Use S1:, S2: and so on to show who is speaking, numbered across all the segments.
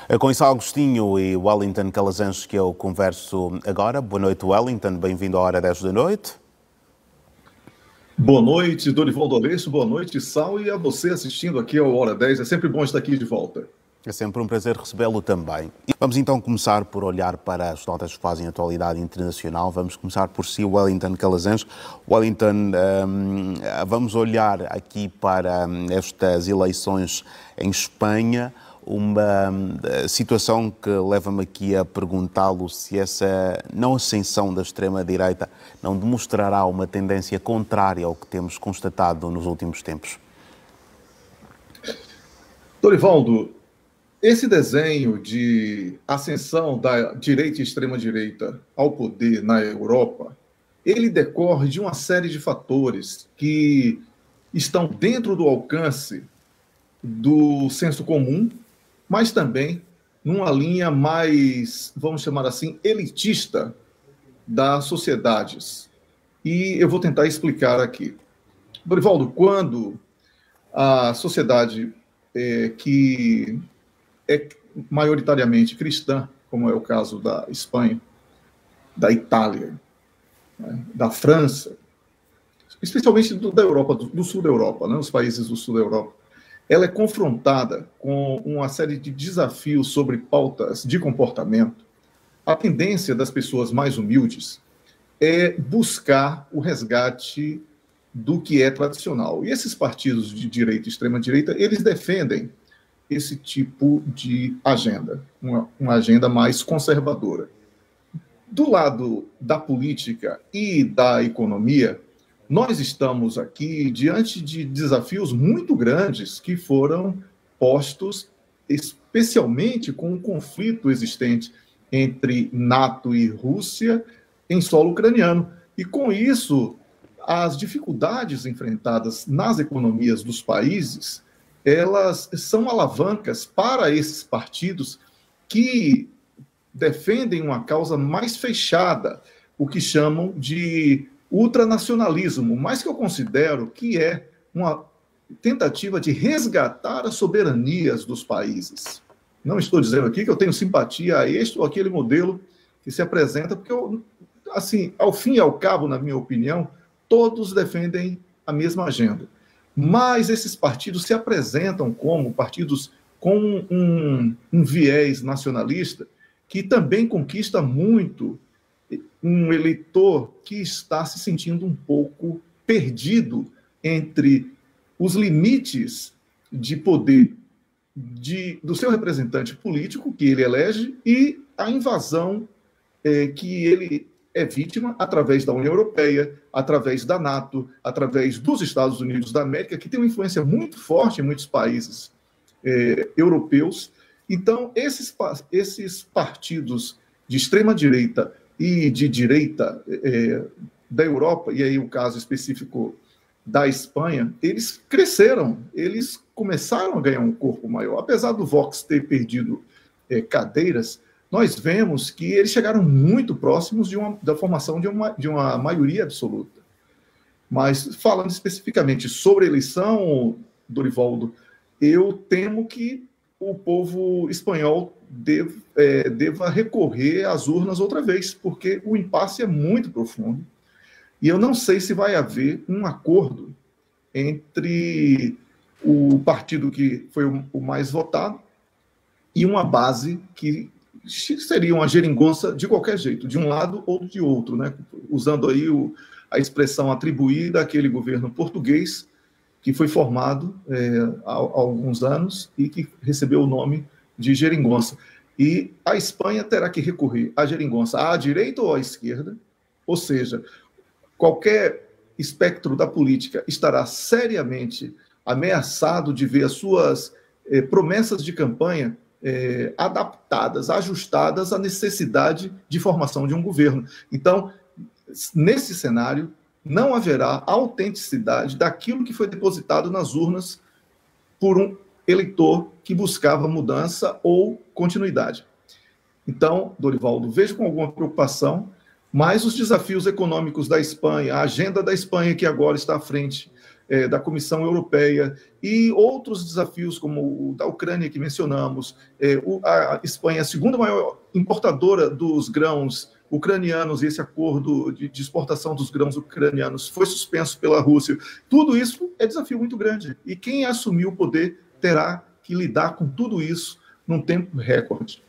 S1: Com isso, Agostinho e Wellington Calazans, que eu converso agora. Boa noite, Wellington. Bem-vindo à Hora 10 da noite.
S2: Boa noite, Dorival Dolesso. Boa noite, Sal. E a você assistindo aqui ao Hora 10. É sempre bom estar aqui de volta.
S1: É sempre um prazer recebê-lo também. Vamos então começar por olhar para as notas que fazem atualidade internacional. Vamos começar por si, Wellington Calazans. Wellington, vamos olhar aqui para estas eleições em Espanha. Uma situação que leva-me aqui a perguntá-lo se essa não ascensão da extrema-direita não demonstrará uma tendência contrária ao que temos constatado nos últimos tempos.
S2: Dorivaldo, esse desenho de ascensão da direita e extrema-direita ao poder na Europa, ele decorre de uma série de fatores que estão dentro do alcance do senso comum, mas também numa linha mais, vamos chamar assim, elitista das sociedades. E eu vou tentar explicar aqui. Dorivaldo, quando a sociedade que é maioritariamente cristã, como é o caso da Espanha, da Itália, né, da França, especialmente da Europa, do sul da Europa, né, os países do sul da Europa, ela é confrontada com uma série de desafios sobre pautas de comportamento. A tendência das pessoas mais humildes é buscar o resgate do que é tradicional. E esses partidos de direita e extrema-direita, eles defendem esse tipo de agenda, uma agenda mais conservadora. Do lado da política e da economia, nós estamos aqui diante de desafios muito grandes que foram postos, especialmente com o conflito existente entre NATO e Rússia em solo ucraniano. E com isso, as dificuldades enfrentadas nas economias dos países, elas são alavancas para esses partidos que defendem uma causa mais fechada, o que chamam de ultranacionalismo, mas que eu considero que é uma tentativa de resgatar as soberanias dos países. Não estou dizendo aqui que eu tenho simpatia a este ou aquele modelo que se apresenta, porque, assim, ao fim e ao cabo, na minha opinião, todos defendem a mesma agenda. Mas esses partidos se apresentam como partidos com um viés nacionalista que também conquista muito um eleitor que está se sentindo um pouco perdido entre os limites de poder do seu representante político, que ele elege, e a invasão que ele é vítima através da União Europeia, através da NATO, através dos Estados Unidos da América, que tem uma influência muito forte em muitos países europeus. Então, esses partidos de extrema-direita e de direita da Europa, e aí o caso específico da Espanha, eles cresceram, eles começaram a ganhar um corpo maior. Apesar do Vox ter perdido cadeiras, nós vemos que eles chegaram muito próximos da formação de uma maioria absoluta. Mas, falando especificamente sobre a eleição, Dorivaldo, eu temo que o povo espanhol deva recorrer às urnas outra vez, porque o impasse é muito profundo. E eu não sei se vai haver um acordo entre o partido que foi o mais votado e uma base que seria uma geringonça de qualquer jeito, de um lado ou de outro, né? Usando aí a expressão atribuída àquele governo português que foi formado há alguns anos e que recebeu o nome de geringonça. E a Espanha terá que recorrer à geringonça à direita ou à esquerda, ou seja, qualquer espectro da política estará seriamente ameaçado de ver as suas promessas de campanha adaptadas, ajustadas à necessidade de formação de um governo. Então, nesse cenário, não haverá autenticidade daquilo que foi depositado nas urnas por um eleitor que buscava mudança ou continuidade. Então, Dorivaldo, vejo com alguma preocupação, mas os desafios econômicos da Espanha, a agenda da Espanha que agora está à frente da Comissão Europeia, e outros desafios, como o da Ucrânia, que mencionamos. A Espanha é a segunda maior importadora dos grãos ucranianos, e esse acordo de exportação dos grãos ucranianos foi suspenso pela Rússia. Tudo isso é desafio muito grande, e quem assumir o poder terá que lidar com tudo isso num tempo recorde.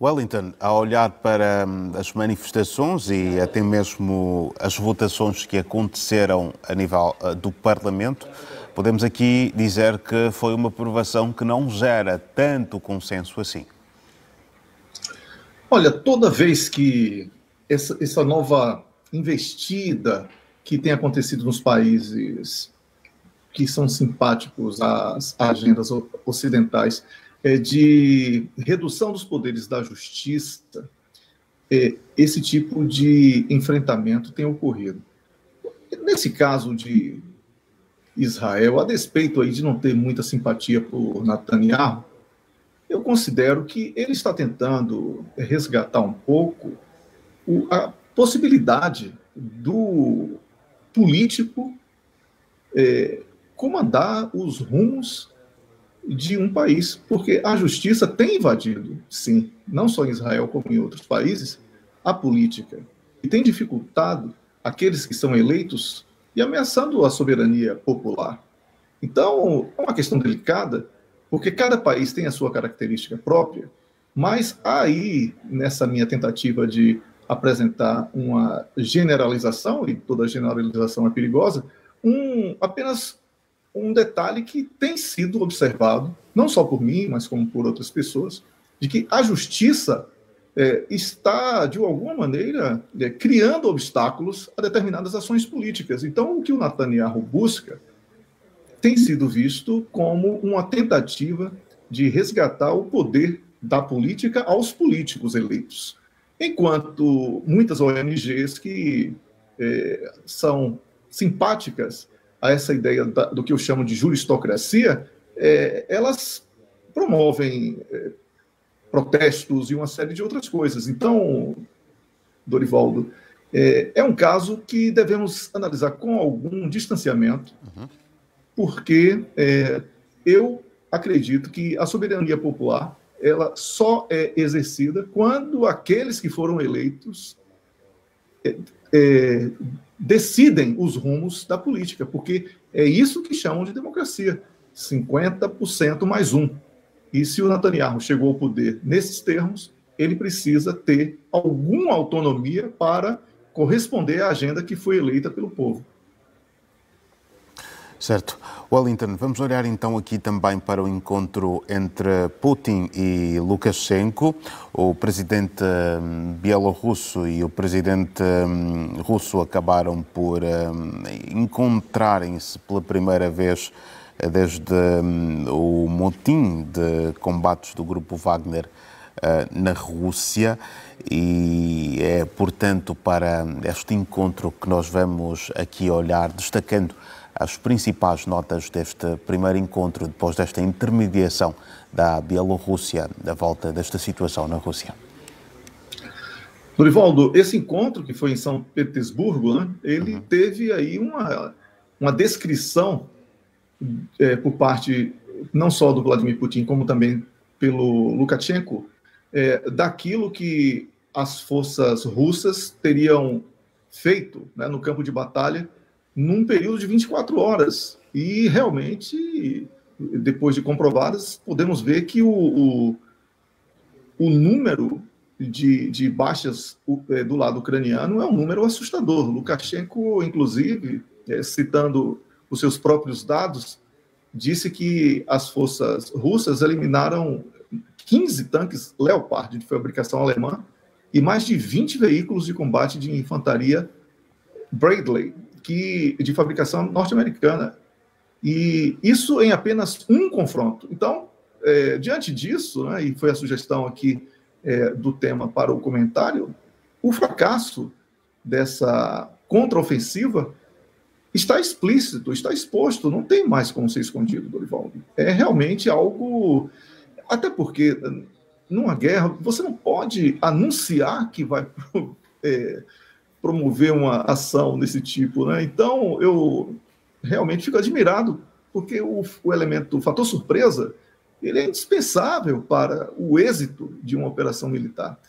S1: Wellington, a olhar para as manifestações e até mesmo as votações que aconteceram a nível do Parlamento, podemos aqui dizer que foi uma aprovação que não gera tanto consenso assim.
S2: Olha, toda vez que essa nova investida que tem acontecido nos países que são simpáticos às agendas ocidentais, de redução dos poderes da justiça, esse tipo de enfrentamento tem ocorrido. Nesse caso de Israel, a despeito aí de não ter muita simpatia por Netanyahu, eu considero que ele está tentando resgatar um pouco a possibilidade do político comandar os rumos de um país, porque a justiça tem invadido, sim, não só em Israel, como em outros países, a política, e tem dificultado aqueles que são eleitos e ameaçando a soberania popular. Então, é uma questão delicada, porque cada país tem a sua característica própria, mas aí, nessa minha tentativa de apresentar uma generalização, e toda generalização é perigosa, apenas um detalhe que tem sido observado, não só por mim, mas como por outras pessoas, de que a justiça está, de alguma maneira, criando obstáculos a determinadas ações políticas. Então, o que o Netanyahu busca tem sido visto como uma tentativa de resgatar o poder da política aos políticos eleitos. Enquanto muitas ONGs que são simpáticas a essa ideia do que eu chamo de juristocracia, elas promovem protestos e uma série de outras coisas. Então, Dorivaldo, é um caso que devemos analisar com algum distanciamento, porque eu acredito que a soberania popular ela só é exercida quando aqueles que foram eleitos decidem os rumos da política, porque é isso que chamam de democracia, 50% mais um. E se o Netanyahu chegou ao poder nesses termos, ele precisa ter alguma autonomia para corresponder à agenda que foi eleita pelo povo.
S1: Certo. Wellington, vamos olhar então aqui também para o encontro entre Putin e Lukashenko. O presidente bielorrusso e o presidente russo acabaram por encontrarem-se pela primeira vez desde o motim de combates do grupo Wagner na Rússia, e é, portanto, para este encontro que nós vamos aqui olhar, destacando as principais notas deste primeiro encontro, depois desta intermediação da Bielorrússia, da volta desta situação na Rússia.
S2: Dorivaldo, esse encontro que foi em São Petersburgo, né, ele teve aí uma descrição por parte não só do Vladimir Putin, como também pelo Lukashenko, daquilo que as forças russas teriam feito, né, no campo de batalha num período de 24 horas. E realmente, depois de comprovadas, podemos ver que o número de baixas do lado ucraniano é um número assustador. Lukashenko, inclusive, citando os seus próprios dados, disse que as forças russas eliminaram 15 tanques Leopard de fabricação alemã e mais de 20 veículos de combate de infantaria Bradley, de fabricação norte-americana. E isso em apenas um confronto. Então, diante disso, né, e foi a sugestão aqui do tema para o comentário, o fracasso dessa contraofensiva está explícito, está exposto, não tem mais como ser escondido, Dorivaldo. É realmente algo... Até porque, numa guerra, você não pode anunciar que vai promover uma ação desse tipo, né? Então, eu realmente fico admirado, porque o elemento, o fator surpresa, ele é indispensável para o êxito de uma operação militar.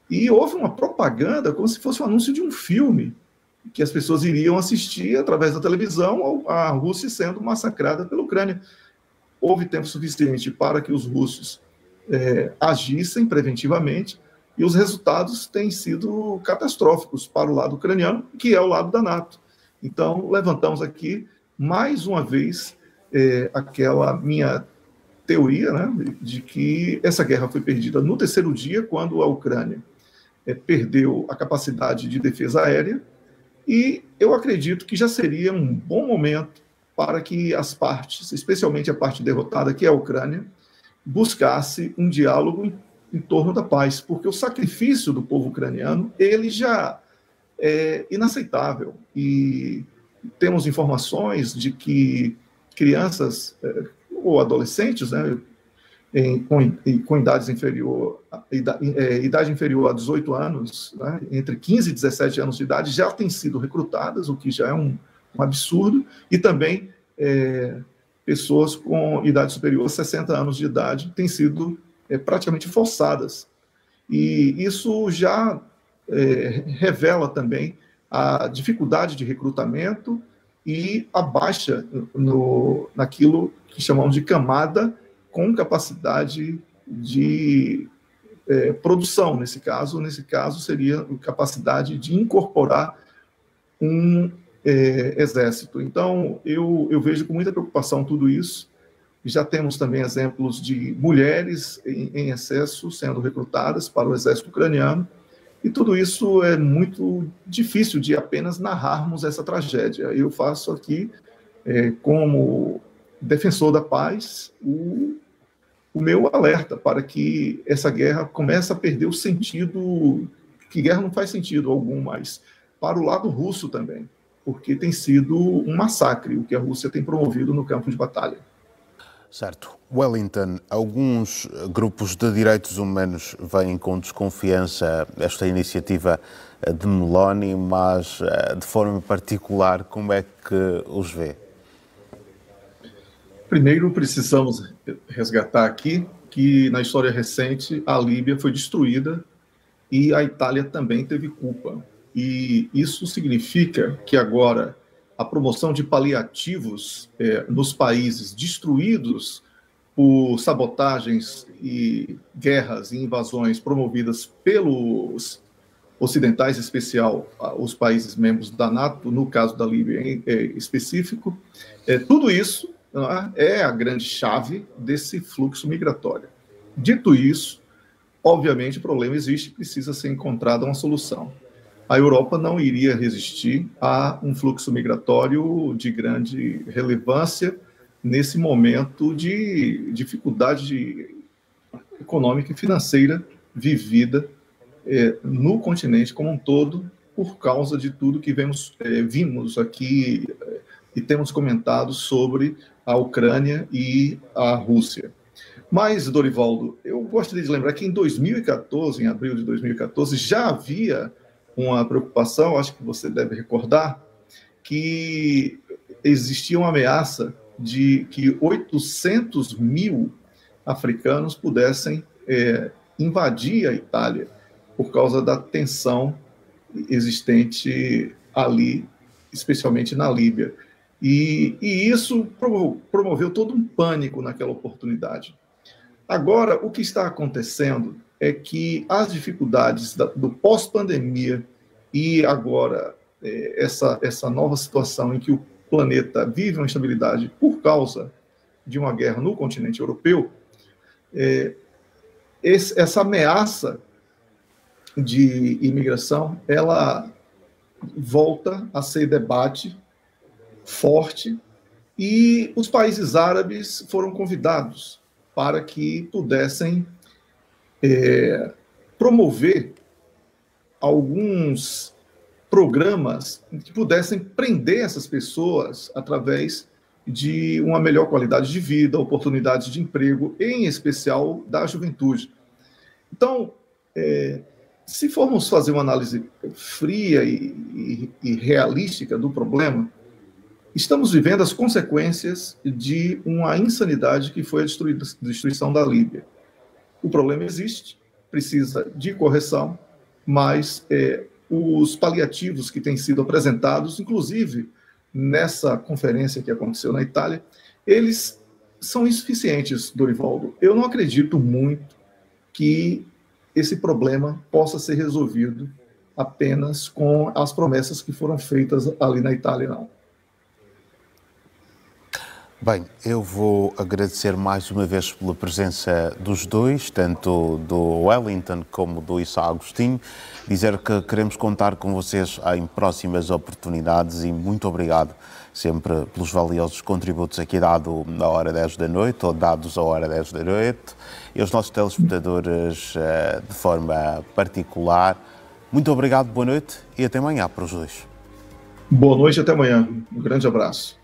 S2: E houve uma propaganda como se fosse um anúncio de um filme que as pessoas iriam assistir através da televisão a Rússia sendo massacrada pela Ucrânia. Houve tempo suficiente para que os russos agissem preventivamente e os resultados têm sido catastróficos para o lado ucraniano, que é o lado da NATO. Então, levantamos aqui, mais uma vez, aquela minha teoria, né, de que essa guerra foi perdida no terceiro dia, quando a Ucrânia perdeu a capacidade de defesa aérea, e eu acredito que já seria um bom momento para que as partes, especialmente a parte derrotada, que é a Ucrânia, buscasse um diálogo em torno da paz, porque o sacrifício do povo ucraniano, ele já é inaceitável. E temos informações de que crianças ou adolescentes, né, com idade inferior a 18 anos, né, entre 15 e 17 anos de idade, já têm sido recrutadas, o que já é um absurdo, e também pessoas com idade superior a 60 anos de idade têm sido praticamente forçadas. E isso já revela também a dificuldade de recrutamento e a baixa naquilo que chamamos de camada com capacidade de produção, nesse caso seria capacidade de incorporar um exército. Então, eu vejo com muita preocupação tudo isso. Já temos também exemplos de mulheres em excesso sendo recrutadas para o exército ucraniano, e tudo isso é muito difícil de apenas narrarmos essa tragédia. Eu faço aqui, como defensor da paz, o meu alerta para que essa guerra comece a perder o sentido, que guerra não faz sentido algum mais, para o lado russo também, porque tem sido um massacre o que a Rússia tem promovido no campo de batalha.
S1: Certo. Wellington, alguns grupos de direitos humanos veem com desconfiança esta iniciativa de Meloni, mas de forma particular, como é que os vê?
S2: Primeiro, precisamos resgatar aqui que na história recente a Líbia foi destruída e a Itália também teve culpa. E isso significa que agora a promoção de paliativos nos países destruídos por sabotagens e guerras e invasões promovidas pelos ocidentais, em especial os países membros da NATO, no caso da Líbia em específico, tudo isso é a grande chave desse fluxo migratório. Dito isso, obviamente o problema existe, precisa ser encontrada uma solução. A Europa não iria resistir a um fluxo migratório de grande relevância nesse momento de dificuldade econômica e financeira vivida no continente como um todo, por causa de tudo que vimos aqui e temos comentado sobre a Ucrânia e a Rússia. Mas, Dorivaldo, eu gostaria de lembrar que em 2014, em abril de 2014, já havia uma preocupação, acho que você deve recordar, que existia uma ameaça de que 800 mil africanos pudessem invadir a Itália por causa da tensão existente ali, especialmente na Líbia. E isso promoveu todo um pânico naquela oportunidade. Agora, o que está acontecendo é que as dificuldades do pós-pandemia e agora essa nova situação em que o planeta vive uma instabilidade por causa de uma guerra no continente europeu, essa ameaça de imigração, ela volta a ser debate forte, e os países árabes foram convidados para que pudessem promover alguns programas que pudessem prender essas pessoas através de uma melhor qualidade de vida, oportunidades de emprego, em especial da juventude. Então, se formos fazer uma análise fria e realística do problema, Estamos vivendo as consequências de uma insanidade que foi a destruição da Líbia. O problema existe, precisa de correção, mas os paliativos que têm sido apresentados, inclusive nessa conferência que aconteceu na Itália, eles são insuficientes, Dorivaldo. Eu não acredito muito que esse problema possa ser resolvido apenas com as promessas que foram feitas ali na Itália, não.
S1: Bem, eu vou agradecer mais uma vez pela presença dos dois, tanto do Wellington como do Issa Agostinho, dizer que queremos contar com vocês em próximas oportunidades e muito obrigado sempre pelos valiosos contributos aqui dados à hora 10 da noite, ou dados à hora 10 da noite, e aos nossos telespectadores de forma particular. Muito obrigado, boa noite e até amanhã para os dois.
S2: Boa noite e até amanhã. Um grande abraço.